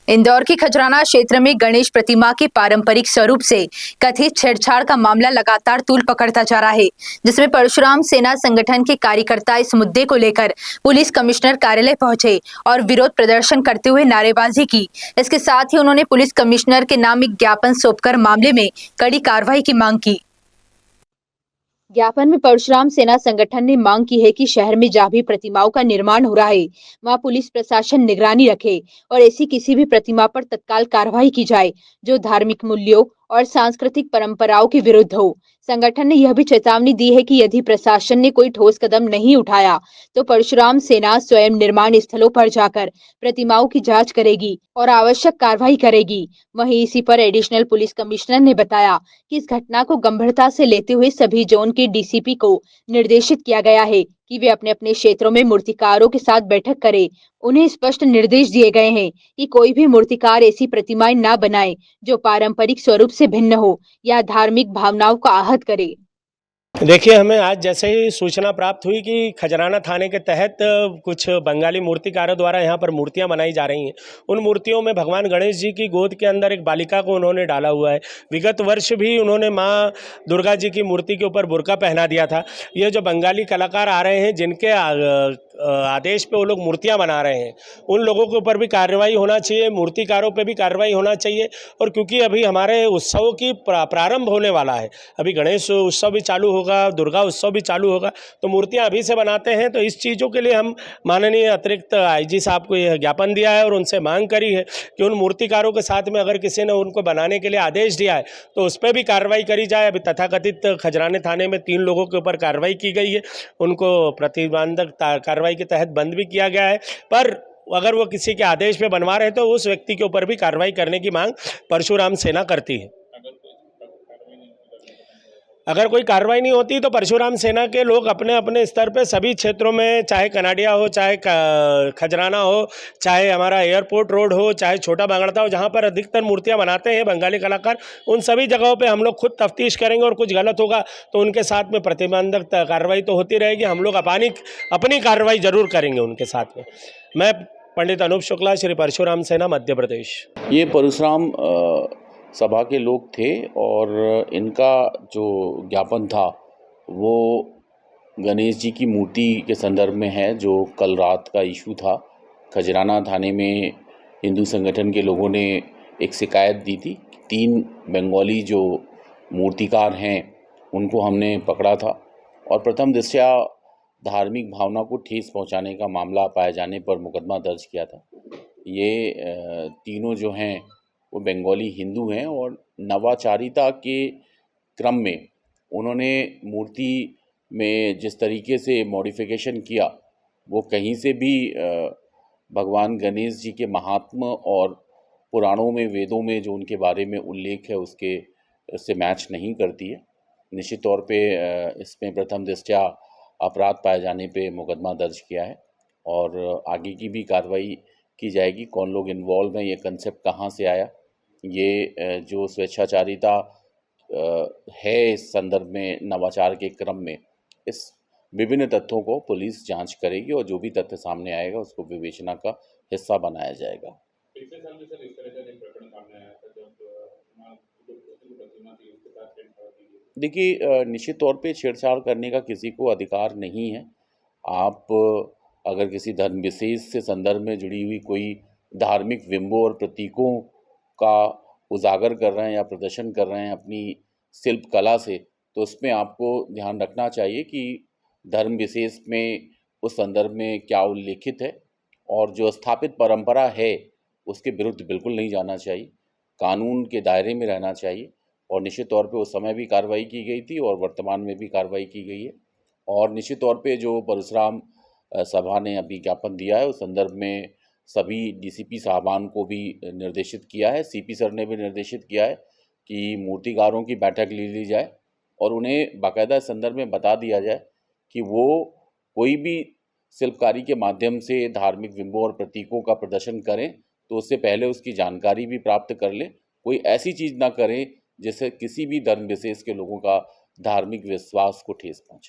इंदौर के खजराना क्षेत्र में गणेश प्रतिमा के पारंपरिक स्वरूप से कथित छेड़छाड़ का मामला लगातार तूल पकड़ता जा रहा है, जिसमें परशुराम सेना संगठन के कार्यकर्ता इस मुद्दे को लेकर पुलिस कमिश्नर कार्यालय पहुंचे और विरोध प्रदर्शन करते हुए नारेबाजी की। इसके साथ ही उन्होंने पुलिस कमिश्नर के नाम एक ज्ञापन सौंपकर मामले में कड़ी कार्रवाई की मांग की। ज्ञापन में परशुराम सेना संगठन ने मांग की है कि शहर में जहां भी प्रतिमाओं का निर्माण हो रहा है, वहां पुलिस प्रशासन निगरानी रखे और ऐसी किसी भी प्रतिमा पर तत्काल कार्रवाई की जाए जो धार्मिक मूल्यों और सांस्कृतिक परंपराओं के विरुद्ध हो। संगठन ने यह भी चेतावनी दी है कि यदि प्रशासन ने कोई ठोस कदम नहीं उठाया तो परशुराम सेना स्वयं निर्माण स्थलों पर जाकर प्रतिमाओं की जांच करेगी और आवश्यक कार्रवाई करेगी। वहीं इसी पर एडिशनल पुलिस कमिश्नर ने बताया कि इस घटना को गंभीरता से लेते हुए सभी जोन के डीसीपी को निर्देशित किया गया है कि वे अपने अपने क्षेत्रों में मूर्तिकारों के साथ बैठक करें। उन्हें स्पष्ट निर्देश दिए गए हैं कि कोई भी मूर्तिकार ऐसी प्रतिमाएं न बनाए जो पारंपरिक स्वरूप से भिन्न हो या धार्मिक भावनाओं को आहत करे। देखिए, हमें आज जैसे ही सूचना प्राप्त हुई कि खजराना थाने के तहत कुछ बंगाली मूर्तिकारों द्वारा यहाँ पर मूर्तियाँ बनाई जा रही हैं। उन मूर्तियों में भगवान गणेश जी की गोद के अंदर एक बालिका को उन्होंने डाला हुआ है। विगत वर्ष भी उन्होंने माँ दुर्गा जी की मूर्ति के ऊपर बुर्का पहना दिया था। ये जो बंगाली कलाकार आ रहे हैं, जिनके आदेश पे वो लोग मूर्तियाँ बना रहे हैं, उन लोगों के ऊपर भी कार्रवाई होना चाहिए, मूर्तिकारों पे भी कार्रवाई होना चाहिए। और क्योंकि अभी हमारे उत्सवों की प्रारंभ होने वाला है, अभी गणेश उत्सव भी चालू होगा, दुर्गा उत्सव भी चालू होगा, तो मूर्तियां अभी से बनाते हैं। तो इस चीज़ों के लिए हम माननीय अतिरिक्त आईजी साहब को यह ज्ञापन दिया है और उनसे मांग करी है कि उन मूर्तिकारों के साथ में अगर किसी ने उनको बनाने के लिए आदेश दिया है तो उस पर भी कार्रवाई करी जाए। अभी तथाकथित खजराने थाने में 3 लोगों के ऊपर कार्रवाई की गई है, उनको प्रतिबंधक कार्रवाई के तहत बंद भी किया गया है। पर अगर वो किसी के आदेश पे बनवा रहे हैं तो उस व्यक्ति के ऊपर भी कार्रवाई करने की मांग परशुराम सेना करती है। अगर कोई कार्रवाई नहीं होती तो परशुराम सेना के लोग अपने अपने स्तर पे सभी क्षेत्रों में, चाहे कनाडिया हो, चाहे खजराना हो, चाहे हमारा एयरपोर्ट रोड हो, चाहे छोटा बांगड़ता हो, जहाँ पर अधिकतर मूर्तियाँ बनाते हैं बंगाली कलाकार, उन सभी जगहों पे हम लोग खुद तफ्तीश करेंगे और कुछ गलत होगा तो उनके साथ में प्रतिबंधक कार्रवाई तो होती रहेगी। हम लोग अपनी कार्रवाई जरूर करेंगे उनके साथ में। मैं पंडित अनूप शुक्ला, श्री परशुराम सेना, मध्य प्रदेश। ये परशुराम सभा के लोग थे और इनका जो ज्ञापन था वो गणेश जी की मूर्ति के संदर्भ में है, जो कल रात का इशू था। खजराना थाने में हिंदू संगठन के लोगों ने एक शिकायत दी थी। 3 बंगाली जो मूर्तिकार हैं उनको हमने पकड़ा था और प्रथम दृष्टया धार्मिक भावना को ठेस पहुंचाने का मामला पाए जाने पर मुकदमा दर्ज किया था। ये तीनों जो हैं वो बंगाली हिंदू हैं और नवाचारिता के क्रम में उन्होंने मूर्ति में जिस तरीके से मॉडिफिकेशन किया, वो कहीं से भी भगवान गणेश जी के महात्म्य और पुराणों में, वेदों में जो उनके बारे में उल्लेख है उससे मैच नहीं करती है। निश्चित तौर पे इसमें प्रथम दृष्टया अपराध पाए जाने पे मुकदमा दर्ज किया है और आगे की भी कार्रवाई की जाएगी। कौन लोग इन्वॉल्व हैं, ये कंसेप्ट कहाँ से आया, ये जो स्वेच्छाचारिता है इस संदर्भ में नवाचार के क्रम में, इस विभिन्न तथ्यों को पुलिस जांच करेगी और जो भी तथ्य सामने आएगा उसको विवेचना का हिस्सा बनाया जाएगा। देखिए, निश्चित तौर पे छेड़छाड़ करने का किसी को अधिकार नहीं है। आप अगर किसी धर्म विशेष से संदर्भ में जुड़ी हुई कोई धार्मिक बिंबों और प्रतीकों का उजागर कर रहे हैं या प्रदर्शन कर रहे हैं अपनी शिल्प कला से, तो उसमें आपको ध्यान रखना चाहिए कि धर्म विशेष में उस संदर्भ में क्या उल्लेखित है और जो स्थापित परंपरा है उसके विरुद्ध बिल्कुल नहीं जाना चाहिए, कानून के दायरे में रहना चाहिए। और निश्चित तौर पे उस समय भी कार्रवाई की गई थी और वर्तमान में भी कार्रवाई की गई है। और निश्चित तौर पे जो परशुराम सभा ने अभी ज्ञापन दिया है उस संदर्भ में सभी डीसीपी साहबान को भी निर्देशित किया है, सीपी सर ने भी निर्देशित किया है कि मूर्तिकारों की बैठक ले ली जाए और उन्हें बाकायदा संदर्भ में बता दिया जाए कि वो कोई भी शिल्पकारी के माध्यम से धार्मिक बिंबों और प्रतीकों का प्रदर्शन करें तो उससे पहले उसकी जानकारी भी प्राप्त कर लें। कोई ऐसी चीज़ ना करें जिससे किसी भी धर्म विशेष के लोगों का धार्मिक विश्वास को ठेस पहुँचे।